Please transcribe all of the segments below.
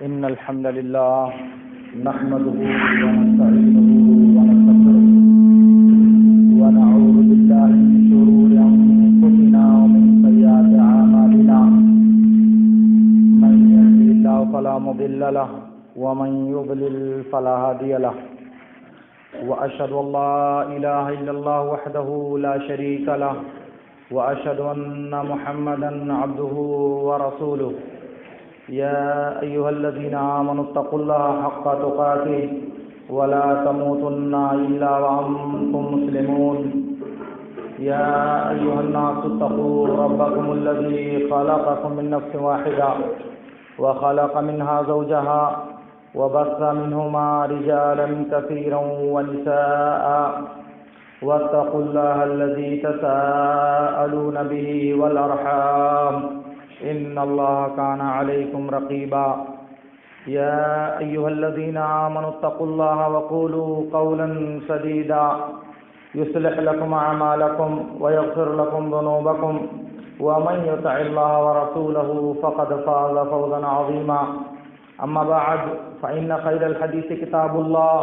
إن الحمد لله نحمده ونستعينه ونستغفره ونعوذ بالله من شرور أنفسنا ومن سيئات أعمالنا من يهده الله فلا مضل له ومن يضلل فلا هادي له وأشهد أن لا إله إلا الله وحده لا شريك له وأشهد أن محمدا عبده ورسوله يا أيها الذين آمنوا اتقوا الله حق تقاته ولا تموتن إلا وأنتم مسلمون يا أيها الناس اتقوا ربكم الذي خلقكم من نفس واحدة وخلق منها زوجها وبث منهما رجالا كثيرا ونساء واتقوا الله الذي تساءلون به والأرحام إن الله كان عليكم رقيبا يا أيها الذين آمنوا اتقوا الله وقولوا قولا سديدا يصلح لكم أعمالكم ويغفر لكم ذنوبكم ومن يطع الله ورسوله فقد فاز فوزا عظيما أما بعد فإن خير الحديث كتاب الله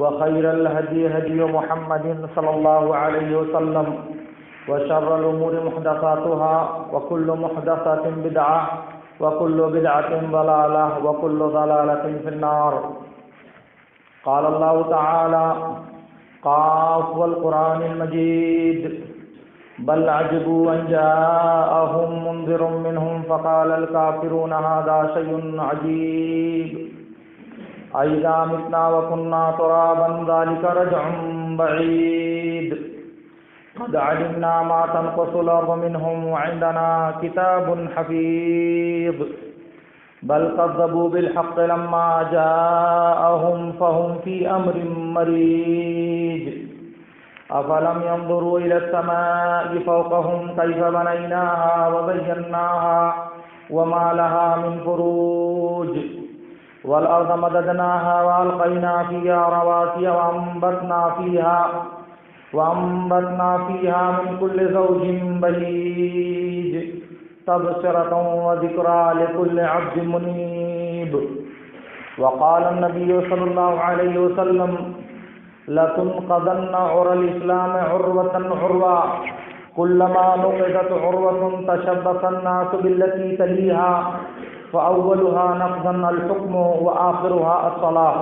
وخير الهدي هدي محمد صلى الله عليه وسلم وشر الأمور محدثاتها وكل محدثة بدعة وكل بدعة ضلالة وكل ضلالة في النار. قال الله تعالى قاف والقرآن المجيد بل عجبوا أن جاءهم منذر منهم فقال الكافرون هذا شيء عجيب أإذا متنا وكنا ترابا ذلك رجع بعيد قد علمنا ما تنقص الأرض منهم وعندنا كتاب حفيظ بل كذبوا بالحق لما جاءهم فهم في أمر مريج أفلم ينظروا إلى السماء فوقهم كيف بنيناها وزيناها وما لها من فروج والأرض مددناها وألقينا فيها رواسي وأنبتنا فيها من كل زوج بهيج تبصرة وذكرى لكل عبد منيب. وقال النبي صلى الله عليه وسلم لتنقضن عرى الإسلام عروة عروة كلما نقضت عروة تشبث الناس بالتي تليها فأولها نقضا الحكم وآخرها الصلاة.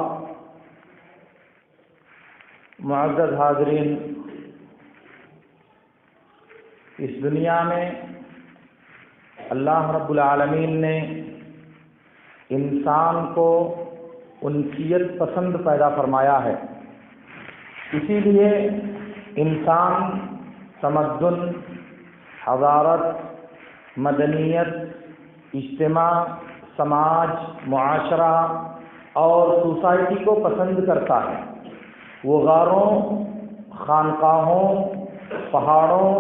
معزز حاضرین، اس دنیا میں اللہ رب العالمین نے انسان کو انسیت پسند پیدا فرمایا ہے. اسی لیے انسان تمدن، حضارت، مدنیت، اجتماع، سماج، معاشرہ اور سوسائٹی کو پسند کرتا ہے. وہ غاروں، خانقاہوں، پہاڑوں،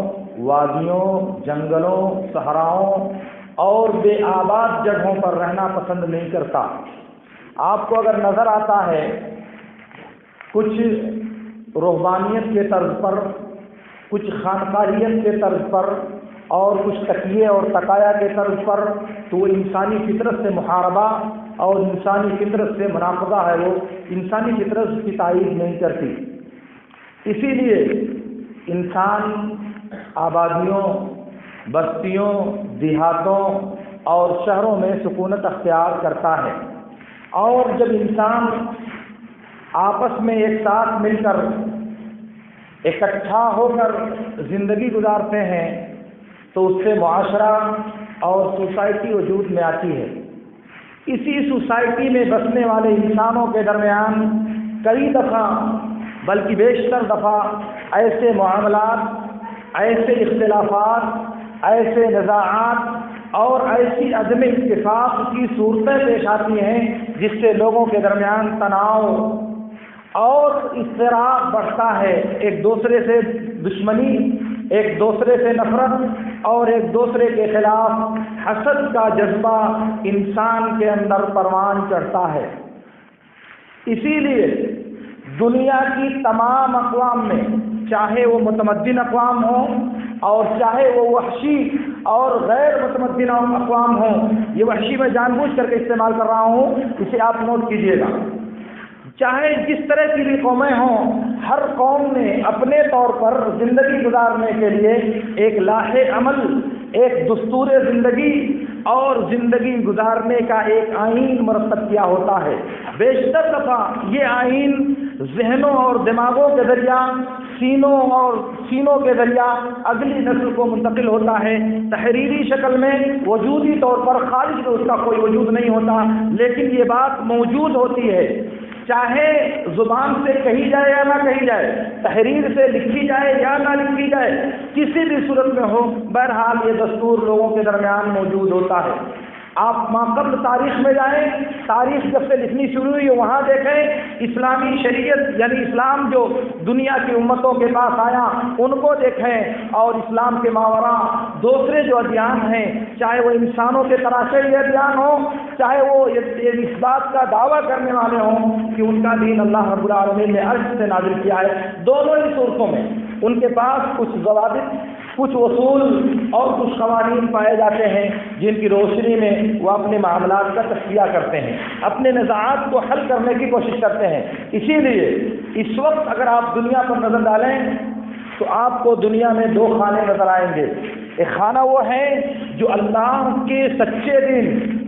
وادیوں، جنگلوں، صحراؤں اور بے آباد جگہوں پر رہنا پسند نہیں کرتا. آپ کو اگر نظر آتا ہے کچھ رہبانیت کے طرز پر، کچھ خانقاہیت کے طرز پر اور کچھ تکیے اور تکایا کے طرز پر، تو وہ انسانی فطرت سے محاربہ اور انسانی فطرت سے مناقضہ ہے. وہ انسانی فطرت کی تائید نہیں کرتی. اسی لیے انسان آبادیوں، بستیوں، دیہاتوں اور شہروں میں سکونت اختیار کرتا ہے. اور جب انسان آپس میں ایک ساتھ مل کر اکٹھا ہو کر زندگی گزارتے ہیں تو اس سے معاشرہ اور سوسائٹی وجود میں آتی ہے. اسی سوسائٹی میں بسنے والے انسانوں کے درمیان کئی دفعہ بلکہ بیشتر دفعہ ایسے معاملات، ایسے اختلافات، ایسے نزاعات اور ایسی عدم اتفاق کی صورتیں پیش آتی ہیں جس سے لوگوں کے درمیان تناؤ اور اضطراب بڑھتا ہے. ایک دوسرے سے دشمنی، ایک دوسرے سے نفرت اور ایک دوسرے کے خلاف حسد کا جذبہ انسان کے اندر پروان چڑھتا ہے. اسی لیے دنیا کی تمام اقوام میں، چاہے وہ متمدن اقوام ہوں اور چاہے وہ وحشی اور غیر متمدن اقوام ہوں، یہ وحشی میں جان بوجھ کر کے استعمال کر رہا ہوں، اسے آپ نوٹ کیجیے گا۔ چاہے جس طرح کی بھی قومیں ہوں، ہر قوم نے اپنے طور پر زندگی گزارنے کے لیے ایک لاہ عمل، ایک دستور زندگی اور زندگی گزارنے کا ایک آئین مرتب کیا ہوتا ہے۔ بیشتر دفعہ یہ آئین ذہنوں اور دماغوں کے ذریعہ، سینوں کے ذریعہ اگلی نسل کو منتقل ہوتا ہے۔ تحریری شکل میں وجودی طور پر خارج میں اس کا کوئی وجود نہیں ہوتا، لیکن یہ بات موجود ہوتی ہے، چاہے زبان سے کہی جائے یا نہ کہی جائے، تحریر سے لکھی جائے یا نہ لکھی جائے، کسی بھی صورت میں ہو، بہرحال یہ دستور لوگوں کے درمیان موجود ہوتا ہے۔ آپ ماقبل تاریخ میں جائیں، تاریخ جب سے لکھنی شروع ہوئی وہاں دیکھیں، اسلامی شریعت یعنی اسلام جو دنیا کی امتوں کے پاس آیا ان کو دیکھیں، اور اسلام کے ماوراء دوسرے جو ادیان ہیں، چاہے وہ انسانوں کے تراشے ہوئے ادیان ہوں، چاہے وہ اس بات کا دعویٰ کرنے والے ہوں کہ ان کا دین اللہ رب العالمین نے عرش سے نازل کیا ہے، دونوں ہی صورتوں میں ان کے پاس کچھ ضوابط، کچھ اصول اور کچھ قوانین پائے جاتے ہیں جن کی روشنی میں وہ اپنے معاملات کا تجزیہ کرتے ہیں، اپنے نزاعات کو حل کرنے کی کوشش کرتے ہیں۔ اسی لیے اس وقت اگر آپ دنیا پر نظر ڈالیں تو آپ کو دنیا میں دو خانے نظر آئیں گے۔ ایک خانہ وہ ہے جو اللہ کے سچے دین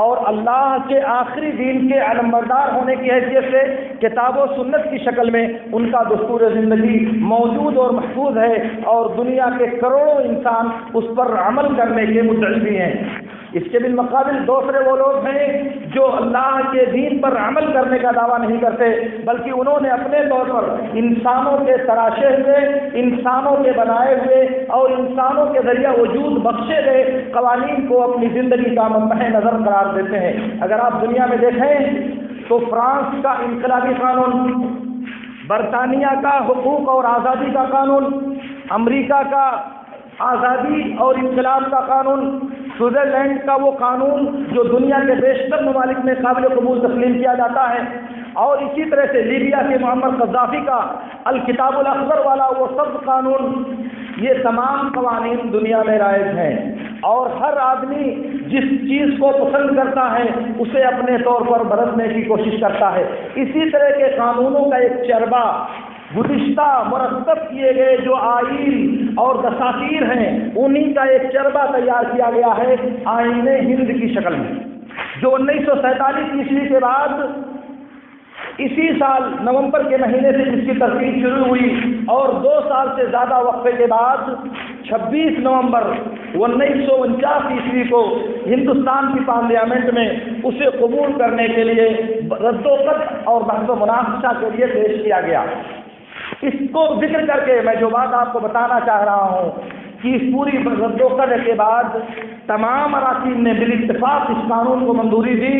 اور اللہ کے آخری دین کے علمبردار ہونے کی حیثیت سے کتاب و سنت کی شکل میں ان کا دستور زندگی موجود اور محفوظ ہے، اور دنیا کے کروڑوں انسان اس پر عمل کرنے کے مدعی بھی ہیں۔ اس کے بالمقابل دوسرے وہ لوگ ہیں جو اللہ کے دین پر عمل کرنے کا دعویٰ نہیں کرتے، بلکہ انہوں نے اپنے طور پر انسانوں کے تراشے ہوئے، انسانوں کے بنائے ہوئے اور انسانوں کے ذریعہ وجود بخشے گئے قوانین کو اپنی زندگی کا ممنوع نظر قرار دیتے ہیں۔ اگر آپ دنیا میں دیکھیں تو فرانس کا انقلابی قانون، برطانیہ کا حقوق اور آزادی کا قانون، امریکہ کا آزادی اور انقلاب کا قانون، سوئٹزرلینڈ کا وہ قانون جو دنیا کے بیشتر ممالک میں قابل قبول تسلیم کیا جاتا ہے، اور اسی طرح سے لیبیا کے معمر قذافی کا الکتاب الاخضر والا وہ سب قانون، یہ تمام قوانین دنیا میں رائج ہیں، اور ہر آدمی جس چیز کو پسند کرتا ہے اسے اپنے طور پر برتنے کی کوشش کرتا ہے۔ اسی طرح کے قانونوں کا ایک چربہ گزشتہ مرتب کیے گئے جو آئین اور دساتیر ہیں انہی کا ایک چربہ تیار کیا گیا ہے آئین ہند کی شکل میں، جو 1947 عیسوی کے بعد اسی سال نومبر کے مہینے سے اس کی ترتیب شروع ہوئی، اور 2 سال سے زیادہ وقفے کے بعد 26 نومبر 1949 عیسوی کو ہندوستان کی پارلیمنٹ میں اسے قبول کرنے کے لیے رد و قطع اور بحث و مناقشہ کے لیے پیش کیا گیا۔ اس کو ذکر کر کے میں جو بات آپ کو بتانا چاہ رہا ہوں کہ اس پوری رد و قطع کے بعد تمام اراکین نے بالاتفاق اس قانون کو منظوری دی،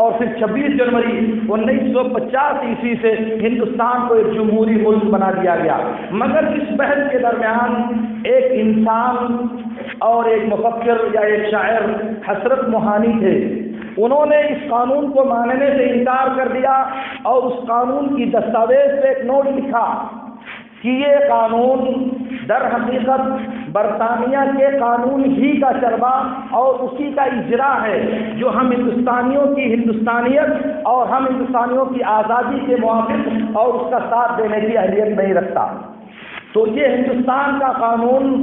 اور پھر 26 جنوری 1950 عیسوی سے ہندوستان کو ایک جمہوری ملک بنا دیا گیا۔ مگر اس بحث کے درمیان ایک انسان اور ایک مفکر یا ایک شاعر حسرت موہانی تھے، انہوں نے اس قانون کو ماننے سے انکار کر دیا، اور اس قانون کی دستاویز پہ ایک نوٹ لکھا کہ یہ قانون در حقیقت برطانیہ کے قانون ہی کا چربہ اور اسی کا اجرا ہے جو ہم ہندوستانیوں کی ہندوستانیت اور ہم ہندوستانیوں کی آزادی کے موافق اور اس کا ساتھ دینے کی اہلیت نہیں رکھتا۔ تو یہ ہندوستان کا قانون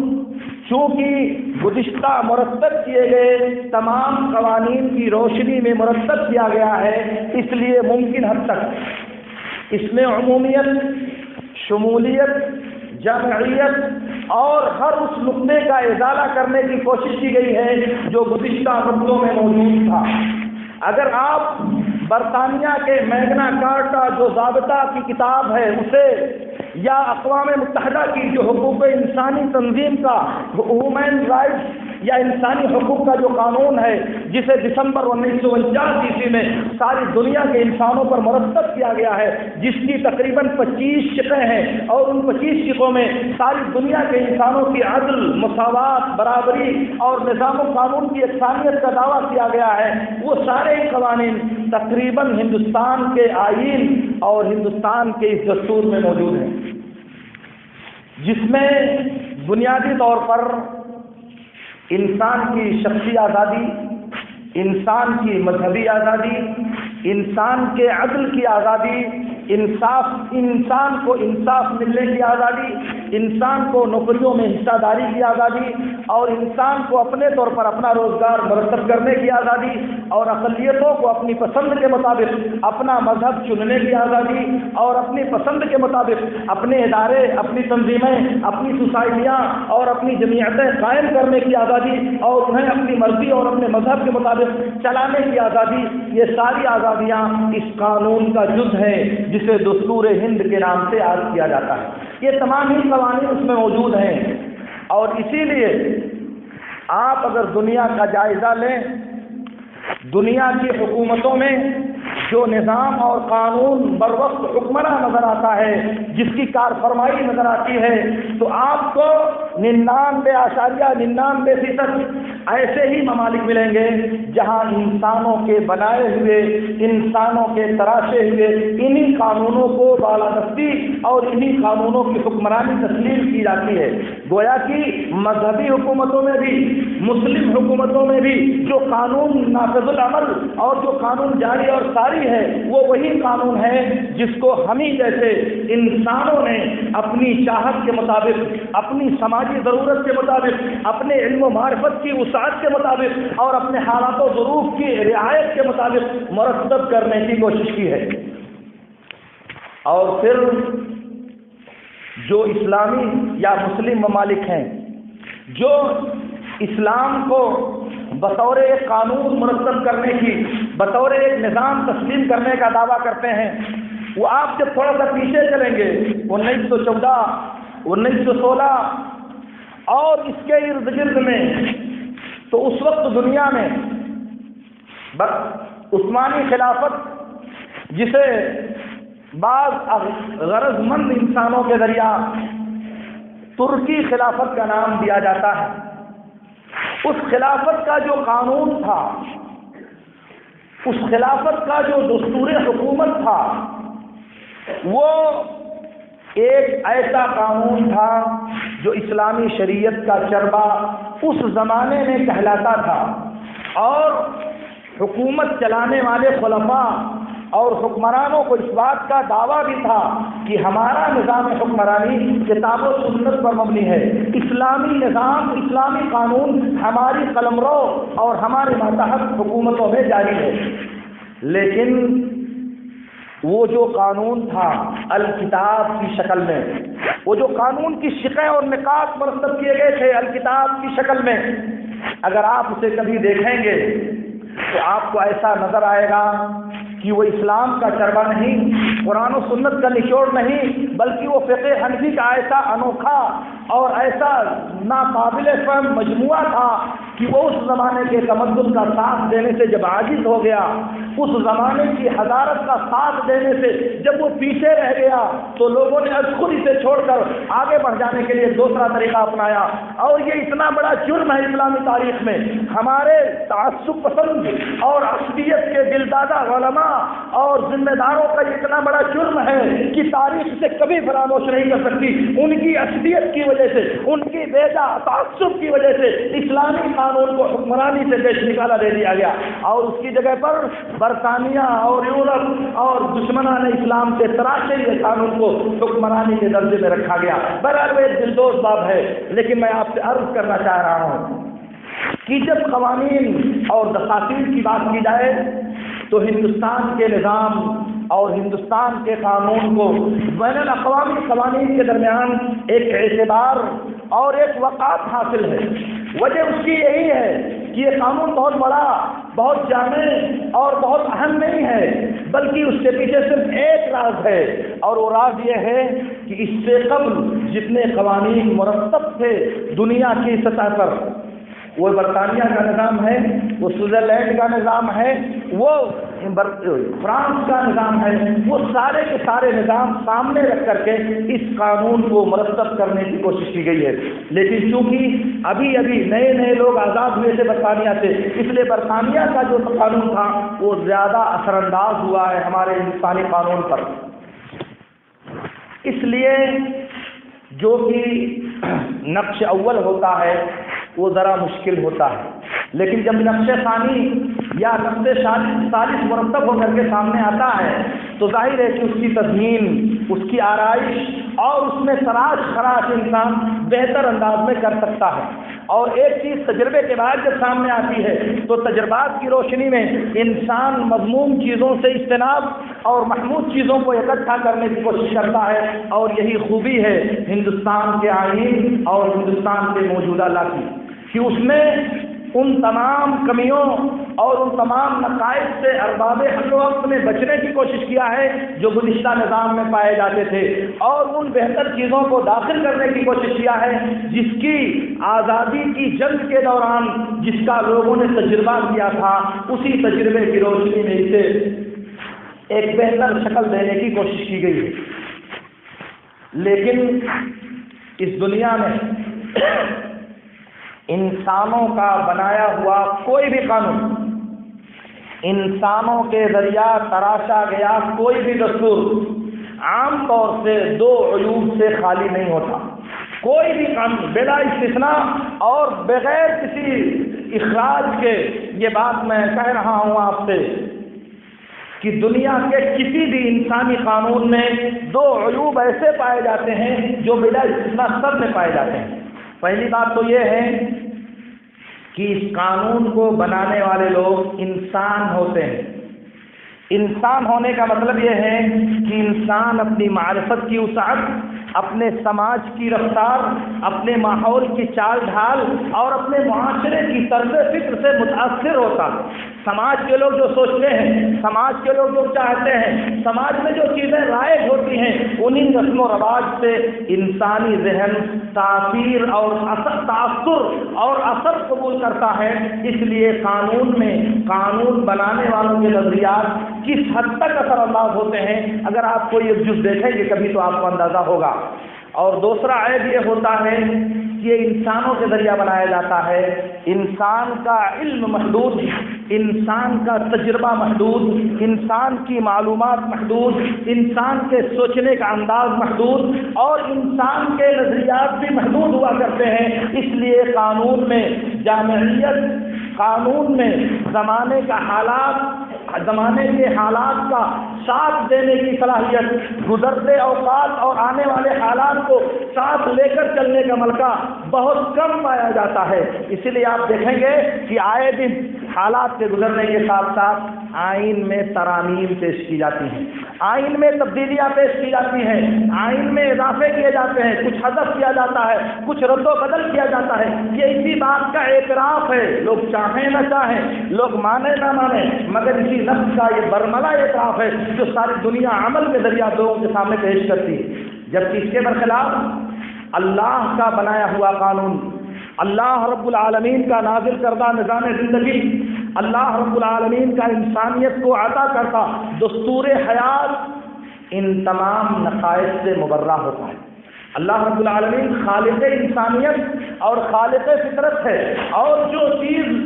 چونکہ گزشتہ مرتب کیے گئے تمام قوانین کی روشنی میں مرتب کیا گیا ہے، اس لیے ممکن حد تک اس میں عمومیت، شمولیت، جمعیت اور ہر اس نقطے کا ازالہ کرنے کی کوشش کی گئی ہے جو گزشتہ مدتوں میں موجود تھا۔ اگر آپ برطانیہ کے میگنا کارٹا جو ضابطہ کی کتاب ہے اسے، یا اقوام متحدہ کی جو حقوق انسانی تنظیم کا ہیومن رائٹس یا انسانی حقوق کا جو قانون ہے جسے دسمبر 1949 عیسوی میں ساری دنیا کے انسانوں پر مرتب کیا گیا ہے، جس کی تقریباً 25 شقیں ہیں، اور ان 25 شقوں میں ساری دنیا کے انسانوں کی عدل، مساوات، برابری اور نظام و قانون کی یکسانیت کا دعویٰ کیا گیا ہے، وہ سارے قوانین تقریباً ہندوستان کے آئین اور ہندوستان کے اس دستور میں موجود ہیں، جس میں بنیادی طور پر انسان کی شخصی آزادی، انسان کی مذہبی آزادی، انسان کے عدل کی آزادی، انسان کو انصاف ملنے کی آزادی، انسان کو نوکریوں میں حصہ داری کی آزادی، اور انسان کو اپنے طور پر اپنا روزگار مرتب کرنے کی آزادی، اور اقلیتوں کو اپنی پسند کے مطابق اپنا مذہب چننے کی آزادی، اور اپنی پسند کے مطابق اپنے ادارے، اپنی تنظیمیں، اپنی سوسائٹیاں اور اپنی جمعیتیں قائم کرنے کی آزادی، اور انہیں اپنی مرضی اور اپنے مذہب کے مطابق چلانے کی آزادی، یہ ساری آزادیاں اس قانون کا جز ہے جسے دستور ہند کے نام سے یاد کیا جاتا ہے۔ یہ تمام ہی قوانین اس میں موجود ہیں، اور اسی لیے آپ اگر دنیا کا جائزہ لیں، دنیا کی حکومتوں میں جو نظام اور قانون بر وقت حکمراں نظر آتا ہے، جس کی کار فرمائی نظر آتی ہے، تو آپ کو 99.99% ایسے ہی ممالک ملیں گے جہاں انسانوں کے بنائے ہوئے، انسانوں کے تراشے ہوئے انہی قانونوں کو بالادستی اور انہی قانونوں کی حکمرانی تسلیم کی جاتی ہے۔ گویا کہ مذہبی حکومتوں میں بھی، مسلم حکومتوں میں بھی جو قانون نافذ العمل اور جو قانون جاری اور ساری ہے، وہ وہی قانون ہے جس کو ہم ہی جیسے انسانوں نے اپنی چاہت کے مطابق، اپنی سماجی ضرورت کے مطابق، اپنے علم و معرفت کی وسعت کے مطابق اور اپنے حالات و ظروف کی رعایت کے مطابق مرتب کرنے کی کوشش کی ہے۔ اور پھر جو اسلامی یا مسلم ممالک ہیں جو اسلام کو بطور ایک قانون مرتب کرنے کی، بطور ایک نظام تسلیم کرنے کا دعویٰ کرتے ہیں، وہ آپ جب تھوڑا سا پیچھے چلیں گے 1914، 1916 اور اس کے ارد گرد میں، تو اس وقت دنیا میں عثمانی خلافت، جسے بعض غرض مند انسانوں کے ذریعہ ترکی خلافت کا نام دیا جاتا ہے، اس خلافت کا جو قانون تھا، اس خلافت کا جو دستور حکومت تھا، وہ ایک ایسا قانون تھا جو اسلامی شریعت کا چربا اس زمانے میں کہلاتا تھا، اور حکومت چلانے والے خلفاء اور حکمرانوں کو اس بات کا دعویٰ بھی تھا کہ ہمارا نظام حکمرانی کتاب و سنت پر مبنی ہے، اسلامی نظام، اسلامی قانون ہماری قلمرو اور ہمارے ماتحت حکومتوں میں جاری ہے۔ لیکن وہ جو قانون تھا الکتاب کی شکل میں، وہ جو قانون کی شقیں اور نکات مرتب کیے گئے تھے الکتاب کی شکل میں، اگر آپ اسے کبھی دیکھیں گے تو آپ کو ایسا نظر آئے گا کہ وہ اسلام کا چربا نہیں، قرآن و سنت کا نچوڑ نہیں، بلکہ وہ فقہ حنفی کا ایسا انوکھا اور ایسا ناقابل فہم مجموعہ تھا کہ وہ اس زمانے کے تمدن کا ساتھ دینے سے جب عاجز ہو گیا، اس زمانے کی حضارت کا ساتھ دینے سے جب وہ پیچھے رہ گیا، تو لوگوں نے خود اسے چھوڑ کر آگے بڑھ جانے کے لیے دوسرا طریقہ اپنایا۔ اور یہ اتنا بڑا جرم ہے اسلامی تاریخ میں، ہمارے تعصب پسند اور عصبیت کے دلدادہ علماء اور ذمہ داروں کا اتنا بڑا جرم ہے کہ تاریخ سے کبھی فراموش نہیں کر سکتی۔ ان کی عصبیت کی وجہ سے، ان کی بیجا تعصب کی وجہ سے اسلامی قانون کو حکمرانی سے پیش نکالا دے دیا گیا، اور اس کی جگہ پر برطانیہ اور یورپ اور دشمنان اسلام کے تراشے ہوئے قانون کو حکمرانی کے درجے میں رکھا گیا۔ بہرحال وہ ایک دلدوز باب ہے، لیکن میں آپ سے عرض کرنا چاہ رہا ہوں کہ جب قوانین اور دساتیر کی بات کی جائے تو ہندوستان کے نظام اور ہندوستان کے قانون کو بین الاقوامی قوانین کے درمیان ایک اعتبار اور ایک وقار حاصل ہے۔ وجہ اس کی یہی ہے کہ یہ قانون بہت بڑا، بہت جامع اور بہت اہم نہیں ہے، بلکہ اس کے پیچھے صرف ایک راز ہے، اور وہ راز یہ ہے کہ اس سے قبل جتنے قوانین مرتب تھے دنیا کی سطح پر، وہ برطانیہ کا نظام ہے، وہ سوئٹزرلینڈ کا نظام ہے، وہ فرانس کا نظام ہے، وہ سارے کے سارے نظام سامنے رکھ کر کے اس قانون کو مرتب کرنے کی کوشش کی گئی ہے۔ لیکن چونکہ ابھی نئے نئے لوگ آزاد ہوئے تھے برطانیہ سے، اس لیے برطانیہ کا جو قانون تھا وہ زیادہ اثر انداز ہوا ہے ہمارے ہندوستانی قانون پر۔ اس لیے جو بھی نقش اول ہوتا ہے وہ ذرا مشکل ہوتا ہے، لیکن جب نقش ثانی یا نقش ثالث مرتب ہو کر کے سامنے آتا ہے تو ظاہر ہے کہ اس کی تزئین، اس کی آرائش اور اس میں تراش خراش انسان بہتر انداز میں کر سکتا ہے۔ اور ایک چیز تجربے کے بعد جب سامنے آتی ہے تو تجربات کی روشنی میں انسان مذموم چیزوں سے اجتناب اور محمود چیزوں کو اکٹھا کرنے کی کوشش کرتا ہے، اور یہی خوبی ہے ہندوستان کے آئین اور ہندوستان کے موجودہ لا کی کہ اس نے ان تمام کمیوں اور ان تمام نقائص سے ارباب حق و عقل نے بچنے کی کوشش کیا ہے جو گزشتہ نظام میں پائے جاتے تھے، اور ان بہتر چیزوں کو داخل کرنے کی کوشش کیا ہے جس کی آزادی کی جنگ کے دوران جس کا لوگوں نے تجربہ کیا تھا، اسی تجربے کی روشنی میں اسے ایک بہتر شکل دینے کی کوشش کی گئی ہے۔ لیکن اس دنیا میں انسانوں کا بنایا ہوا کوئی بھی قانون، انسانوں کے ذریعہ تراشا گیا کوئی بھی دستور عام طور سے دو عیوب سے خالی نہیں ہوتا۔ کوئی بھی قانون بلا استثناء اور بغیر کسی اخراج کے، یہ بات میں کہہ رہا ہوں آپ سے کہ دنیا کے کسی بھی انسانی قانون میں دو عیوب ایسے پائے جاتے ہیں جو بلا استثناء سب میں پائے جاتے ہیں۔ پہلی بات تو یہ ہے کہ اس قانون کو بنانے والے لوگ انسان ہوتے ہیں۔ انسان ہونے کا مطلب یہ ہے کہ انسان اپنی معرفت کی وسعت، اپنے سماج کی رفتار، اپنے ماحول کی چال ڈھال اور اپنے معاشرے کی طرز فکر سے متاثر ہوتا ہے۔ سماج کے لوگ جو سوچتے ہیں، سماج کے لوگ جو چاہتے ہیں، سماج میں جو چیزیں رائج ہوتی ہیں، انہی رسم و رواج سے انسانی ذہن تاثیر اور تاثر اور اثر قبول کرتا ہے۔ اس لیے قانون میں قانون بنانے والوں کے نظریات کس حد تک اثر انداز ہوتے ہیں، اگر آپ کو یہ جز دیکھیں گے کبھی تو آپ کو اندازہ ہوگا۔ اور دوسرا عیب یہ ہوتا ہے کہ یہ انسانوں کے ذریعہ بنایا جاتا ہے۔ انسان کا علم محدود، انسان کا تجربہ محدود، انسان کی معلومات محدود، انسان کے سوچنے کا انداز محدود اور انسان کے نظریات بھی محدود ہوا کرتے ہیں۔ اس لیے قانون میں جامعیت، قانون میں زمانے کے حالات کا ساتھ دینے کی صلاحیت، گزرتے اوقات اور آنے والے حالات کو ساتھ لے کر چلنے کا ملکہ بہت کم پایا جاتا ہے۔ اسی لیے آپ دیکھیں گے کہ آئے دن حالات کے گزرنے کے ساتھ ساتھ آئین میں ترامیم پیش کی جاتی ہیں، آئین میں تبدیلیاں پیش کی جاتی ہیں، آئین میں اضافے کیے جاتے ہیں، کچھ حذف کیا جاتا ہے، کچھ رد و بدل کیا جاتا ہے۔ یہ اسی بات کا اعتراف ہے، لوگ چاہیں نہ چاہیں، لوگ مانے نہ مانے، مگر اسی نفس کا یہ برملا اعتراف ہے جو ساری دنیا عمل کے ذریعہ لوگوں کے سامنے پیش کرتی ہے۔ جبکہ اس کے برخلاف اللہ کا بنایا ہوا قانون، اللہ رب العالمین کا نازل کردہ نظام زندگی، اللہ رب العالمین کا انسانیت کو عطا کرتا دستور حیات ان تمام نقائص سے مبرہ ہوتا ہے۔ اللہ رب العالمین خالق انسانیت اور خالق فطرت ہے، اور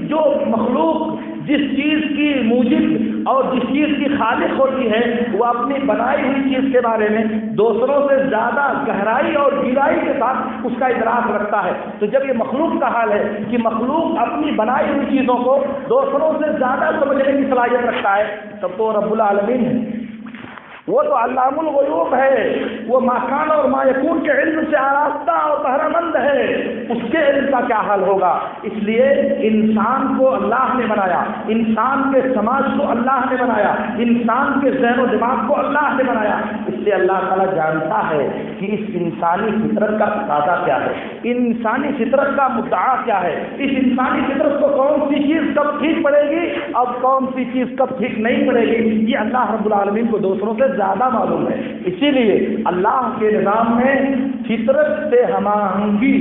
جو مخلوق جس چیز کی موجب اور جس چیز کی خالق ہوتی ہے وہ اپنی بنائی ہوئی چیز کے بارے میں دوسروں سے زیادہ گہرائی اور گہرائی کے ساتھ اس کا ادراک رکھتا ہے۔ تو جب یہ مخلوق کا حال ہے کہ مخلوق اپنی بنائی ہوئی چیزوں کو دوسروں سے زیادہ سمجھنے کی صلاحیت رکھتا ہے، تب تو رب العالمین ہے، وہ تو علام الغیوب ہے، وہ ما کان اور ما یکون کے علم سے آراستہ اور بہرہ مند ہے، اس کے علم کا کیا حال ہوگا۔ اس لیے انسان کو اللہ نے بنایا، انسان کے سماج کو اللہ نے بنایا، انسان کے ذہن و دماغ کو اللہ نے بنایا۔ اس لیے اللہ تعالیٰ جانتا ہے کہ اس انسانی فطرت کا تقاضا کیا ہے، انسانی فطرت کا مدعا کیا ہے، اس انسانی فطرت کو کون سی چیز کب ٹھیک پڑے گی اور کون سی چیز کب ٹھیک نہیں پڑے گی، یہ اللہ رب العالمین کو دوسروں سے زیادہ معلوم ہے۔ اسی لیے اللہ کے نظام میں فطرت سے ہم آہنگی،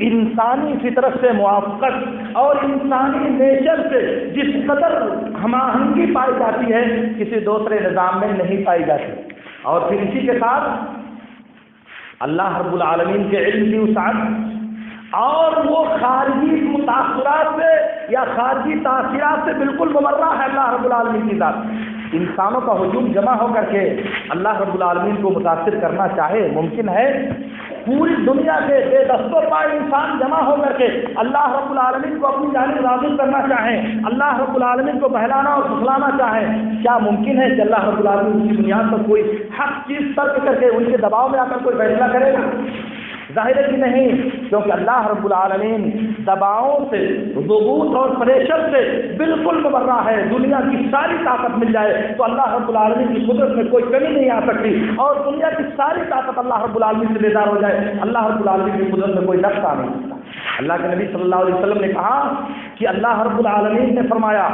انسانی فطرت سے موافقت اور انسانی نیچر سے جس قدر ہم آہنگی پائی جاتی ہے کسی دوسرے نظام میں نہیں پائی جاتی۔ اور پھر اسی کے ساتھ اللہ رب العالمین کے علم کی وسعت اور وہ خارجی متاثرات سے یا خارجی تاثیرات سے بالکل مبرہ ہے اللہ رب العالمین کی ذات۔ انسانوں کا ہجوم جمع ہو کر کے اللہ رب العالمین کو متاثر کرنا چاہے ممکن ہے؟ پوری دنیا کے بے دست و پا انسان جمع ہو کر کے اللہ رب العالمین کو اپنی جانب راغب کرنا چاہیں، اللہ رب العالمین کو بہلانا اور پھسلانا چاہیں، کیا ممکن ہے کہ اللہ رب العالمین کی بنیاد پر کوئی حق چیز ترک کر کے ان کے دباؤ میں آ کر کوئی فیصلہ کرے گا؟ ظاہر ہے کہ نہیں، کیونکہ اللہ رب العالمین دباؤں سے، ضغوط اور پریشر سے بالکل مبرہ ہے۔ دنیا کی ساری طاقت مل جائے تو اللہ رب العالمین کی قدرت میں کوئی کمی نہیں آ سکتی، اور دنیا کی ساری طاقت اللہ رب العالمین سے بیدار ہو جائے، اللہ رب العالمین کی قدرت میں کوئی نقص آ نہیں سکتا۔ اللہ کے نبی صلی اللہ علیہ وسلم نے کہا کہ اللہ رب العالمین نے فرمایا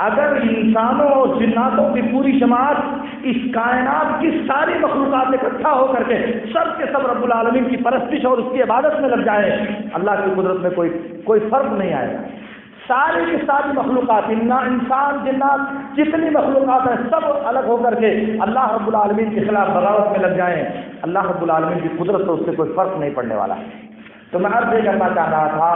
اگر انسانوں اور جناتوں کی پوری جماعت اس کائنات کی ساری مخلوقات اکٹھا ہو کر کے سب کے سب رب العالمین کی پرستش اور اس کی عبادت میں لگ جائے، اللہ کی قدرت میں کوئی فرق نہیں آئے گا۔ ساری کی ساری مخلوقات، انسان جنات جتنی مخلوقات ہیں سب الگ ہو کر کے اللہ رب العالمین کے خلاف بغاوت میں لگ جائیں، اللہ رب العالمین کی قدرت سے اس سے کوئی فرق نہیں پڑنے والا۔ تو میں عرض یہ کرنا چاہ رہا تھا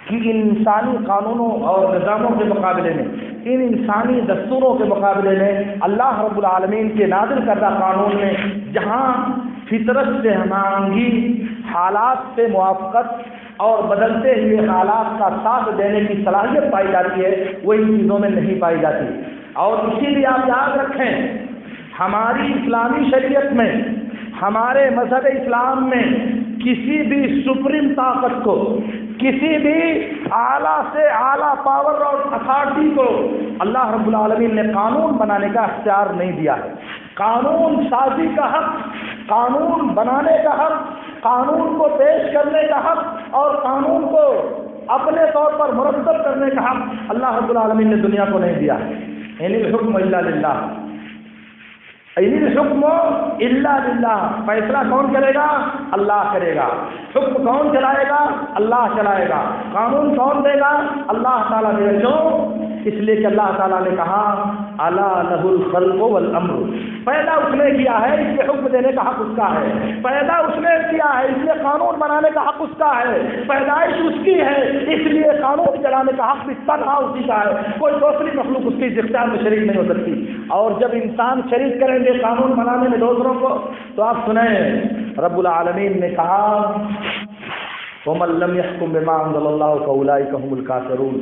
کہ ان انسانی قانونوں اور نظاموں کے مقابلے میں، ان انسانی دستوروں کے مقابلے میں اللہ رب العالمین کے نازل کردہ قانون میں جہاں فطرت سے ہمانگی، حالات سے موافقت اور بدلتے ہوئے حالات کا ساتھ دینے کی صلاحیت پائی جاتی ہے، وہ ان چیزوں میں نہیں پائی جاتی۔ اور اسی لیے آپ یاد رکھیں، ہماری اسلامی شریعت میں، ہمارے مذہب اسلام میں کسی بھی سپریم طاقت کو، کسی بھی اعلیٰ سے اعلیٰ پاور اور اتھارٹی کو اللہ رب العالمین نے قانون بنانے کا اختیار نہیں دیا ہے۔ قانون سازی کا حق، قانون بنانے کا حق، قانون کو پیش کرنے کا حق اور قانون کو اپنے طور پر مرتب کرنے کا حق اللہ رب العالمین نے دنیا کو نہیں دیا ہے۔ ان الحکم الا للہ، ان الحکم الا للہ، فیصلہ کون کرے گا؟ اللہ کرے گا۔ حکم کون چلائے گا؟ اللہ چلائے گا۔ قانون کون دے گا؟ اللہ تعالیٰ دے گا۔ اس لیے کہ اللہ تعالیٰ نے کہا الا لہ الخلق والامر، پیدا اس نے کیا ہے اس لیے حکم دینے کا حق اس کا ہے، پیدا اس نے کیا ہے اس لیے قانون بنانے کا حق اس کا ہے، پیدائش اس کی ہے اس لیے قانون چلانے کا حق بھی تنہا اسی کا ہے، کوئی دوسری مخلوق اس کی اختیار میں شریک نہیں ہو سکتی۔ اور جب انسان شریک کریں گے قانون بنانے میں دوسروں کو، تو آپ سنیں رب العالمین نے کہا وَمَن لَّمْ يَحْكُم بِمَا أَنزَلَ اللَّهُ فَأُولَٰئِكَ هُمُ الْكَافِرُونَ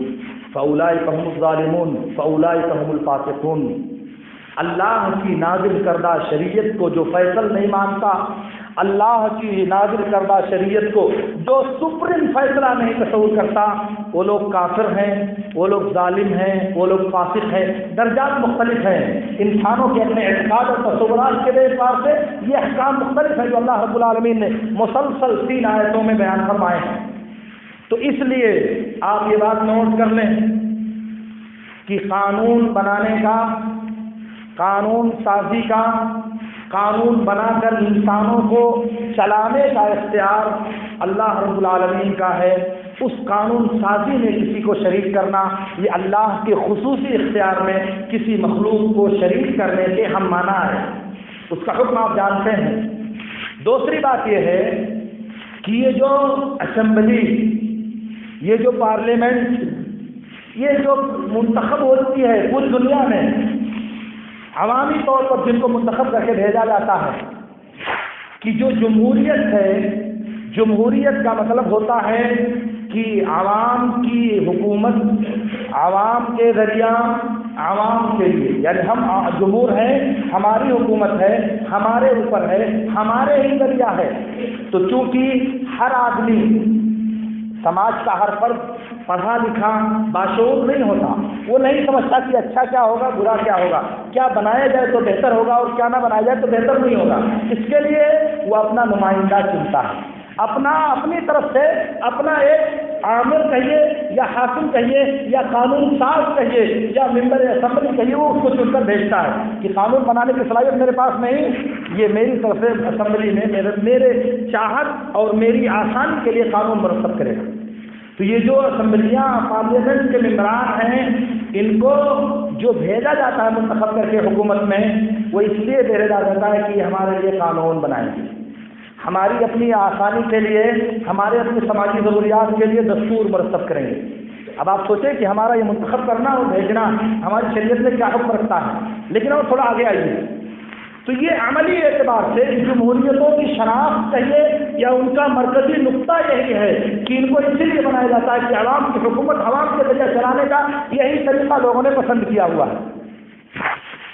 فَأُولَٰئِكَ هُمُ الظَّالِمُونَ فَأُولَٰئِكَ هُمُ الْفَاسِقُونَ۔ اللہ کی نازل کردہ شریعت کو جو فیصل نہیں مانتا، اللہ کی نازل کردہ شریعت کو جو سپریم فیصلہ نہیں تصور کرتا، وہ لوگ کافر ہیں، وہ لوگ ظالم ہیں، وہ لوگ فاسق ہیں۔ درجات مختلف ہیں، انسانوں کے اپنے اعتقاد اور تصورات کے اعتبار سے یہ احکام مختلف ہیں جو اللہ رب العالمین نے مسلسل 3 آیتوں میں بیان فرمائے ہیں۔ تو اس لیے آپ یہ بات نوٹ کر لیں کہ قانون بنانے کا، قانون سازی کا، قانون بنا کر انسانوں کو چلانے کا اختیار اللہ رب العالمین کا ہے۔ اس قانون سازی میں کسی کو شریک کرنا یہ اللہ کے خصوصی اختیار میں کسی مخلوق کو شریک کرنے سے ہم منع ہے، اس کا حکم آپ جانتے ہیں۔ دوسری بات یہ ہے کہ یہ جو اسمبلی، یہ جو پارلیمنٹ، یہ جو منتخب ہوتی ہے پوری دنیا میں عوامی طور پر جن کو منتخب کر کے بھیجا جاتا ہے، کہ جو جمہوریت ہے، جمہوریت کا مطلب ہوتا ہے کہ عوام کی حکومت، عوام کے ذریعہ عوام کے لیے، یعنی ہم جمہور ہیں، ہماری حکومت ہے، ہمارے اوپر ہے، ہمارے ہی ذریعہ ہے۔ تو چونکہ ہر آدمی، سماج کا ہر فرد پڑھا لکھا باشعور نہیں ہوتا، وہ نہیں سمجھتا کہ اچھا کیا ہوگا، برا کیا ہوگا، کیا بنایا جائے تو بہتر ہوگا اور کیا نہ بنایا جائے تو بہتر نہیں ہوگا۔ اس کے لیے وہ اپنا نمائندہ چنتا ہے، اپنی طرف سے اپنا ایک عامر کہیے یا حاکم کہیے یا قانون ساز کہیے یا ممبر اسمبلی کہیے، وہ اس کو چن کر بھیجتا ہے کہ قانون بنانے کی صلاحیت میرے پاس نہیں، یہ میری طرف سے اسمبلی میں میرے چاہت اور میری آسانی کے لیے قانون مرتب کرے گا۔ تو یہ جو اسمبلیاں، پارلیمنٹ کے ممبران ہیں، ان کو جو بھیجا جاتا ہے منتخب کر کے حکومت میں، وہ اس لیے بھیجا جاتا ہے کہ یہ ہمارے لیے قانون بنائیں گے، ہماری اپنی آسانی کے لیے، ہمارے اپنی سماجی ضروریات کے لیے دستور مرتب کریں گے۔ اب آپ سوچیں کہ ہمارا یہ منتخب کرنا اور بھیجنا ہماری شریعت میں کیا حکم رکھتا ہے، لیکن اور تھوڑا آگے آئیے۔ تو تو یہ عملی اعتبار سے جمہوریتوں کی شناخت کہیے یا ان کا مرکزی نقطہ یہی ہے کہ ان کو اسی لیے بنایا جاتا ہے کہ عوام کی حکومت عوام کے ذریعے چلانے کا یہی طریقہ لوگوں نے پسند کیا ہوا ہے۔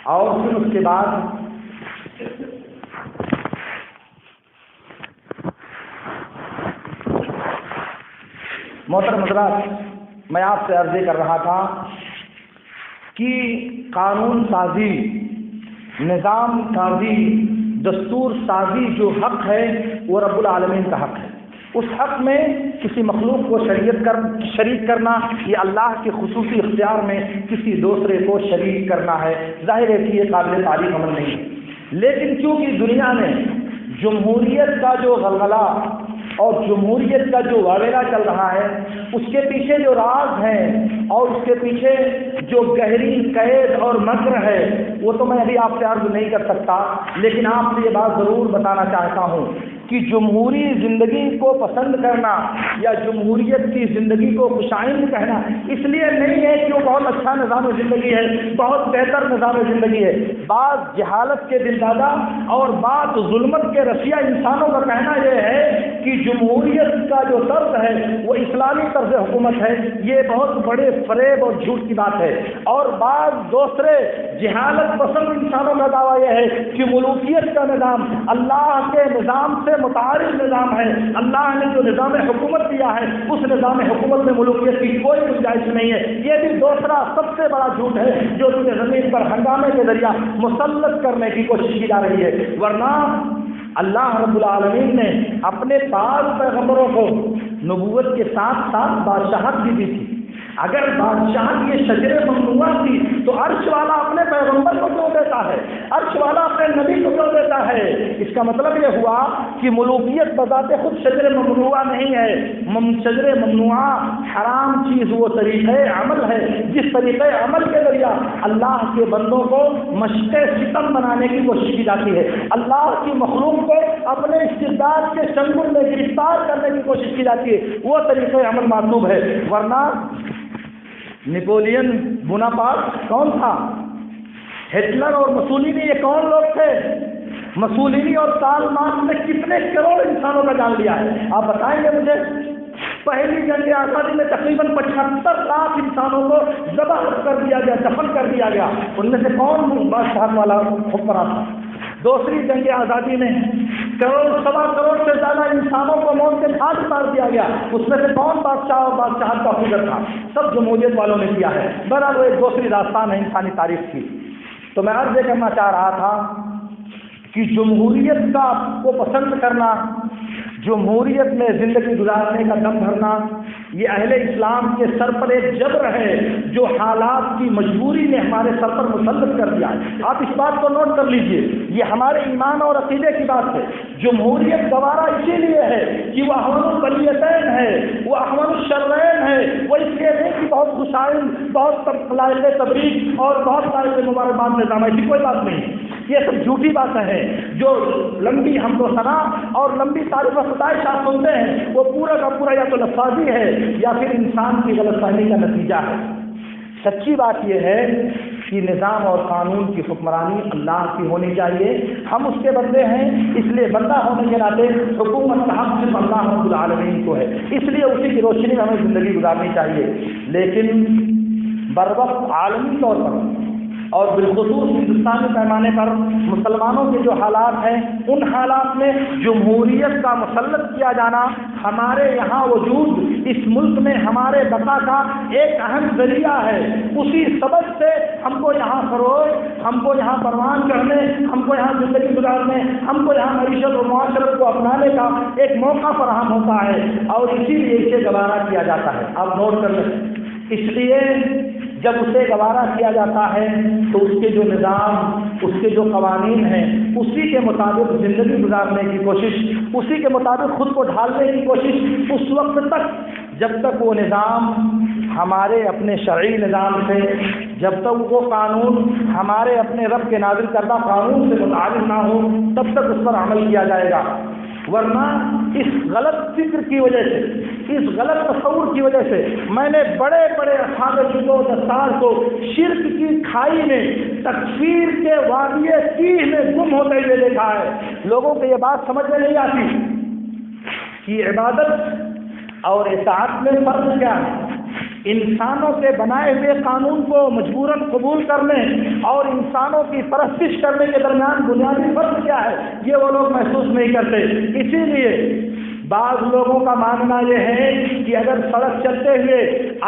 اور پھر اس کے بعد محترم حضرات، میں آپ سے عرض کر رہا تھا کہ قانون سازی، نظام سازی، دستور سازی جو حق ہے وہ رب العالمین کا حق ہے۔ اس حق میں کسی مخلوق کو شریک کرنا یہ اللہ کے خصوصی اختیار میں کسی دوسرے کو شریک کرنا ہے، ظاہر ہے کہ یہ قابل تعریف عمل نہیں ہے۔ لیکن چونکہ دنیا میں جمہوریت کا جو غلغلہ اور جمہوریت کا جو واویلا چل رہا ہے، اس کے پیچھے جو راز ہیں اور اس کے پیچھے جو گہری قید اور مکر ہے وہ تو میں ابھی آپ سے عرض نہیں کر سکتا، لیکن آپ سے یہ بات ضرور بتانا چاہتا ہوں کہ جمہوری زندگی کو پسند کرنا یا جمہوریت کی زندگی کو خوشائند کہنا اس لیے نہیں ہے کہ وہ بہت اچھا نظام زندگی ہے، بہت بہتر نظام زندگی ہے۔ بعض جہالت کے دل دادا اور بعض ظلمت کے رسیا انسانوں کا کہنا یہ ہے کہ جمہوریت کا جو طرز ہے وہ اسلامی طرز حکومت ہے، یہ بہت بڑے فریب اور جھوٹ کی بات ہے۔ اور بعض دوسرے جہالت پسند انسانوں کا دعویٰ یہ ہے کہ ملوکیت کا نظام اللہ کے نظام سے متعارف نظام ہے، اللہ نے جو نظام حکومت دیا ہے اس نظام حکومت میں ملوکیت کی کوئی گنجائش نہیں ہے۔ یہ بھی دوسرا سب سے بڑا جھوٹ ہے جو تمہیں زمین پر ہنگامے کے ذریعہ مسلط کرنے کی کوشش کی جا رہی ہے۔ ورنہ اللہ رب العالمین نے اپنے بعض پیغمبروں کو نبوت کے ساتھ ساتھ بادشاہت بھی دی تھی۔ اگر بادشاہت یہ شجر ممنوع تھی تو عرش والا اپنے پیغمبر کو کیوں دیتا ہے، عرش والا اپنے نبی کو کیوں دیتا ہے؟ اس کا مطلب یہ ہوا کہ ملوکیت بذات خود شجر ممنوع نہیں ہے۔ شجر ممنوع حرام چیز وہ طریقہ عمل ہے جس طریقہ عمل کے ذریعہ اللہ کے بندوں کو مشق ستم بنانے کی کوشش کی جاتی ہے، اللہ کی مخلوق کو اپنے استبداد کے چنگل میں گرفتار کرنے کی کوشش کی جاتی ہے، وہ طریقہ عمل مطلوب ہے۔ ورنہ نیپولین بوناپارٹ کون تھا؟ ہٹلر اور مسولینی یہ کون لوگ تھے؟ مسولینی اور کارل مارکس نے کتنے کروڑ انسانوں کا جان لیا ہے، آپ بتائیں گے مجھے؟ پہلی جنگ آزادی میں تقریباً 75 لاکھ انسانوں کو ذبح کر دیا گیا، دفن کر دیا گیا، ان میں سے کون بادشاہت والا حکمران تھا؟ دوسری جنگ آزادی میں کروڑ سوا کروڑ سے زیادہ انسانوں کو موت کے گھاٹ اتار دیا گیا، اس میں سے کون بادشاہ اور بادشاہت کا فکر تھا؟ سب جمہوریت والوں نے کیا ہے۔ بہرحال وہ ایک دوسری داستان ہے انسانی تاریخ کی۔ تو میں عرض یہ کرنا چاہ رہا تھا کہ جمہوریت کا کو پسند کرنا، جمہوریت میں زندگی گزارنے کا دم بھرنا، یہ اہل اسلام کے سر پر ایک جبر ہے جو حالات کی مجبوری نے ہمارے سر پر مسلط کر دیا ہے۔ آپ اس بات کو نوٹ کر لیجئے، یہ ہمارے ایمان اور عقیدے کی بات ہے۔ جمہوریت گوارا اسی لیے ہے کہ وہ احوال البلیتین ہے، وہ احوال الشرین ہے، وہ اس لیے نہیں کہ بہت خوشائند، بہت لائق تبریک اور بہت لائق مبارکباد نظام ہے، کوئی بات نہیں۔ یہ سب جھوٹی باتیں ہیں جو لمبی حمد و ثنا اور لمبی تعریف و ستائش آپ سنتے ہیں، وہ پورا کا پورا یا تو لفاظی ہے یا پھر انسان کی غلط فہمی کا نتیجہ ہے۔ سچی بات یہ ہے کہ نظام اور قانون کی حکمرانی اللہ کی ہونی چاہیے، ہم اس کے بندے ہیں، اس لیے بندہ ہونے کے ناطے حکومت کا حق صرف اللہ رب العالمین کو ہے، اس لیے اسی کی روشنی میں ہمیں زندگی گزارنی چاہیے۔ لیکن بروقت عالمی طور پر اور بالخصوص ہندوستانی پیمانے پر مسلمانوں کے جو حالات ہیں، ان حالات میں جمہوریت کا مسلط کیا جانا ہمارے یہاں وجود، اس ملک میں ہمارے بقا کا ایک اہم ذریعہ ہے۔ اسی سبب سے ہم کو یہاں فروغ، ہم کو یہاں پروان کرنے، ہم کو یہاں زندگی گزارنے، ہم کو یہاں معیشت اور معاشرت کو اپنانے کا ایک موقع فراہم ہوتا ہے، اور اسی لیے اسے گوارا کیا جاتا ہے۔ آپ نوٹ کر لیں، اس لیے جب اسے گوارا کیا جاتا ہے تو اس کے جو نظام، اس کے جو قوانین ہیں، اسی کے مطابق زندگی گزارنے کی کوشش، اسی کے مطابق خود کو ڈھالنے کی کوشش، اس وقت تک جب تک وہ نظام ہمارے اپنے شرعی نظام سے، جب تک وہ قانون ہمارے اپنے رب کے نازل کردہ قانون سے متعلق نہ ہو، تب تک اس پر عمل کیا جائے گا۔ ورنہ اس غلط فکر کی وجہ سے، اس غلط تصور کی وجہ سے میں نے بڑے بڑے اصحاب فقہ و دستار کو شرک کی کھائی میں، تکفیر کے وادی تیہ میں گم ہوتے ہوئے دیکھا ہے۔ لوگوں کو یہ بات سمجھ میں نہیں آتی کہ عبادت اور اطاعت میں فرق کیا ہے۔ انسانوں کے بنائے ہوئے قانون کو مجبوراً قبول کرنے اور انسانوں کی پرستش کرنے کے درمیان بنیادی فرق کیا ہے، یہ وہ لوگ محسوس نہیں کرتے۔ اسی لیے بعض لوگوں کا ماننا یہ ہے کہ اگر سڑک چلتے ہوئے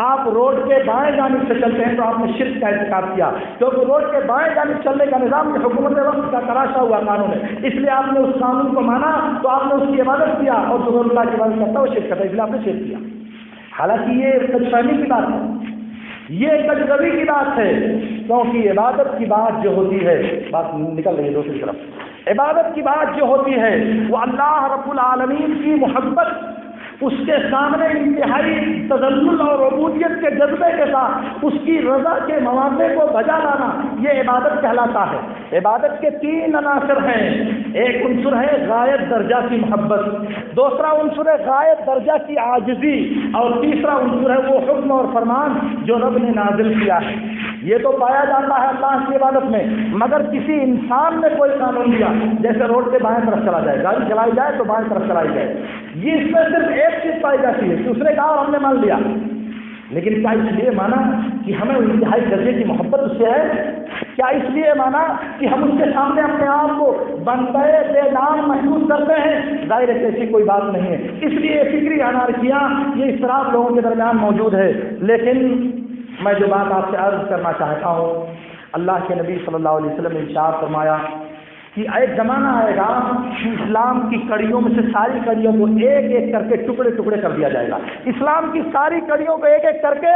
آپ روڈ کے بائیں جانب سے چلتے ہیں تو آپ نے شرک کا ارتکاب کیا، کیونکہ روڈ کے بائیں جانب چلنے کا نظام یہ حکومت وقت کا تراشا ہوا قانون ہے، اس لیے آپ نے اس قانون کو مانا تو آپ نے اس کی عبادت کیا، اور جو اللہ کی عبادت کرتا ہے وہ شرک کرتا ہے، اس لیے آپ نے شرک کیا۔ حالانکہ یہ کج فہمی کی بات ہے، یہ کج روی کی بات ہے، کیونکہ عبادت کی بات جو ہوتی ہے، بات نکل رہی ہے دوسری طرف، عبادت کی بات جو ہوتی ہے وہ اللہ رب العالمین کی محبت، اس کے سامنے انتہائی تذلل اور عبودیت کے جذبے کے ساتھ اس کی رضا کے مواقع کو بجا لانا، یہ عبادت کہلاتا ہے۔ عبادت کے تین عناصر ہیں، ایک عنصر ہے غایت درجہ کی محبت، دوسرا عنصر ہے غایت درجہ کی عاجزی، اور تیسرا عنصر ہے وہ حکم اور فرمان جو رب نے نازل کیا ہے۔ یہ تو پایا جاتا ہے اللہ کی عبادت میں، مگر کسی انسان نے کوئی قانون دیا، جیسے روڈ کے بائیں طرف چلا جائے، گاڑی چلائی جائے تو بائیں طرف چلائی جائے، یہ اس میں صرف ایک چیز پائی جاتی ہے کہ اس نے کہا اور ہم نے مان لیا، لیکن کیا اس لیے مانا کہ ہمیں انتہائی درجے کی محبت اس سے ہے؟ کیا اس لیے مانا کہ ہم اس کے سامنے اپنے آپ کو بندے بے نام محسوس کرتے ہیں؟ ظاہر ہے ایسی کوئی بات نہیں ہے۔ اس لیے فکری انارکیاں، یہ اضطراب لوگوں کے درمیان موجود ہے۔ لیکن میں جو بات آپ سے عرض کرنا چاہتا ہوں، اللہ کے نبی صلی اللہ علیہ وسلم نے ارشاد فرمایا کہ ایک زمانہ آئے گا کہ اسلام کی کڑیوں میں سے ساری کڑیوں کو ایک ایک کر کے ٹکڑے ٹکڑے کر دیا جائے گا، اسلام کی ساری کڑیوں کو ایک ایک کر کے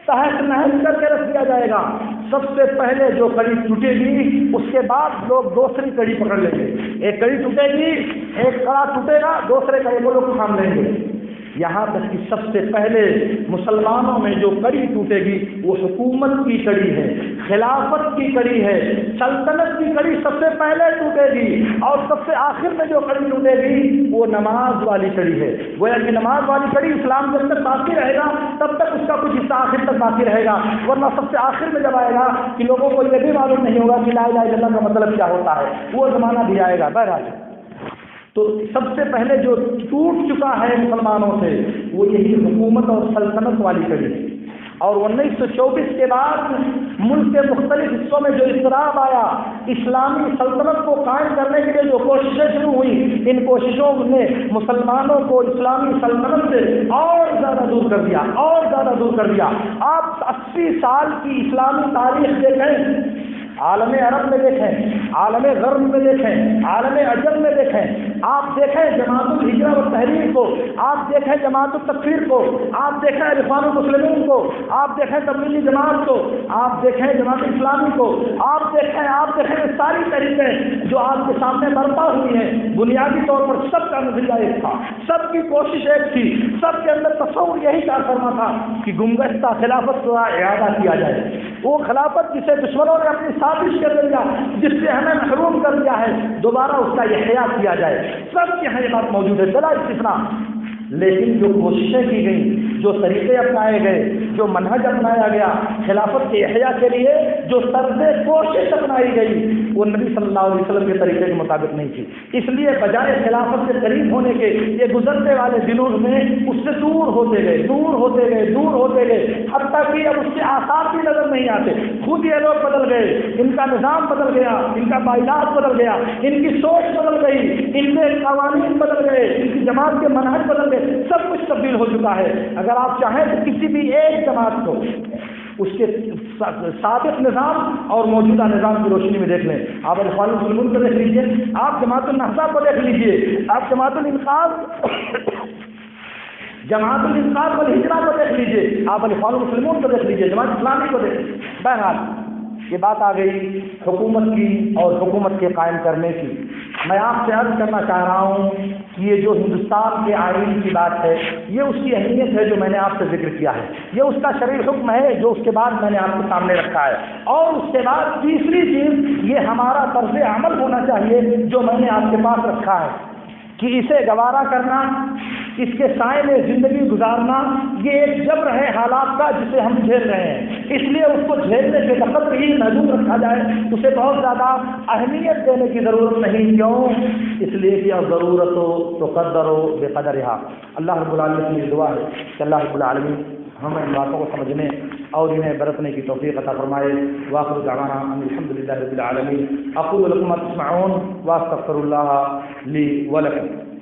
تہس نہس کر کے رکھ دیا جائے گا۔ سب سے پہلے جو کڑی ٹوٹے گی اس کے بعد لوگ دوسری کڑی پکڑ لیں گے، ایک کڑی ٹوٹے گی، ایک کڑا ٹوٹے گا، دوسرے کڑے کو لوگ تھام لیں گے، یہاں تک کہ سب سے پہلے مسلمانوں میں جو کڑی ٹوٹے گی وہ حکومت کی کڑی ہے، خلافت کی کڑی ہے، سلطنت کی کڑی سب سے پہلے ٹوٹے گی، اور سب سے آخر میں جو کڑی ٹوٹے گی وہ نماز والی کڑی ہے۔ گویا کہ نماز والی کڑی اسلام جب تک باقی رہے گا تب تک اس کا کچھ حصہ آخر تک باقی رہے گا، ورنہ سب سے آخر میں جب آئے گا کہ لوگوں کو یہ بھی معلوم نہیں ہوگا کہ لا الہ الا اللہ کا مطلب کیا ہوتا ہے، وہ زمانہ بھی آئے گا۔ بہرحال تو سب سے پہلے جو ٹوٹ چکا ہے مسلمانوں سے وہ یہی حکومت اور سلطنت والی کڑی ہے، اور 1924 کے بعد ملک کے مختلف حصوں میں جو اضطراب آیا، اسلامی سلطنت کو قائم کرنے کے لیے جو کوششیں شروع ہوئی، ان کوششوں نے مسلمانوں کو اسلامی سلطنت سے اور زیادہ دور کر دیا، اور زیادہ دور کر دیا۔ آپ 80 سال کی اسلامی تاریخ دیکھیں، عالم عرب میں دیکھیں، عالم غرب میں دیکھیں، عالم عجم میں دیکھیں، آپ دیکھیں جماعت الہجرہ و تحریر کو، آپ دیکھیں جماعت التکفیر کو، آپ دیکھیں اخوان المسلمین کو، آپ دیکھیں تبلیغی جماعت کو، آپ دیکھیں جماعت اسلامی کو، آپ دیکھیں ساری تحریکیں جو آپ کے سامنے برپا ہوئی ہیں، بنیادی طور پر سب کا نتیجہ ایک تھا، سب کی کوشش ایک تھی، سب کے اندر تصور یہی کار فرما تھا کہ گمگشتہ خلافت کا اعادہ کیا جائے، وہ خلافت جسے دشمنوں نے اپنی سازش کر دیا، جس سے ہمیں محروم کر دیا ہے، دوبارہ اس کا احیا کیا جائے۔ سب کے یہاں یہ بات موجود ہے بلا استثناء۔ لیکن جو کوششیں کی گئیں، جو طریقے اپنائے گئے، جو منہج اپنایا گیا خلافت کے احیا کے لیے، جو طرز کوشش اپنائی گئی، وہ نبی صلی اللہ علیہ وسلم کے طریقے کے مطابق نہیں تھی۔ اس لیے بجائے خلافت سے قریب ہونے کے یہ گزرنے والے دنوں میں اس سے دور ہوتے گئے، دور ہوتے گئے، دور ہوتے گئے، حتیٰ کہ اب اس کے آثار بھی نظر نہیں آتے۔ خود یہ لوگ بدل گئے، ان کا نظام بدل گیا، ان کا باعث بدل گیا، ان کی سوچ بدل گئی، ان کے قوانین بدل گئے، ان کی جماعت کے منہج بدل گئے، سب کچھ تبدیل ہو چکا ہے۔ اگر آپ چاہیں تو کسی بھی ایک جماعت کو اس کے سابق نظام اور موجودہ نظام کی روشنی میں دیکھ لیں، آپ اخوان المسلمین کو دیکھ لیجیے، آپ جماعت النہضہ کو دیکھ لیجیے، آپ جماعت الانقاذ والہجرہ کو دیکھ لیجیے، آپ اخوان المسلمین کو دیکھ لیجیے، جماعت اسلامی کو دیکھ لیجیے۔ بہرحال یہ بات آ گئی حکومت کی اور حکومت کے قائم کرنے کی۔ میں آپ سے عرض کرنا چاہ رہا ہوں کہ یہ جو ہندوستان کے آئین کی بات ہے، یہ اس کی اہمیت ہے جو میں نے آپ سے ذکر کیا ہے، یہ اس کا شرعی حکم ہے جو اس کے بعد میں نے آپ کے سامنے رکھا ہے، اور اس کے بعد تیسری چیز یہ ہمارا طرز عمل ہونا چاہیے جو میں نے آپ کے پاس رکھا ہے۔ کہ اسے گوارا کرنا، اس کے سائے میں زندگی گزارنا، یہ ایک جبر ہے حالات کا جسے ہم جھیل رہے ہیں۔ اس لیے اس کو جھیلنے سے بقدر ہی محدود رکھا جائے، اسے بہت زیادہ اہمیت دینے کی ضرورت نہیں۔ کیوں؟ اس لیے کہ ضرورت ہو تو قدر ہو بے قدرہا۔ اللہ رب العالمین کی دعا ہے کہ اللہ رب العالمین ہمیں ان باتوں کو سمجھنے اور انہیں برتنے کی توفیق عطا فرمائے۔ وآخر دعوانا ان الحمد للہ رب العالمین۔ اقول لکم ما تسمعون واستغفر اللہ لی ولکم۔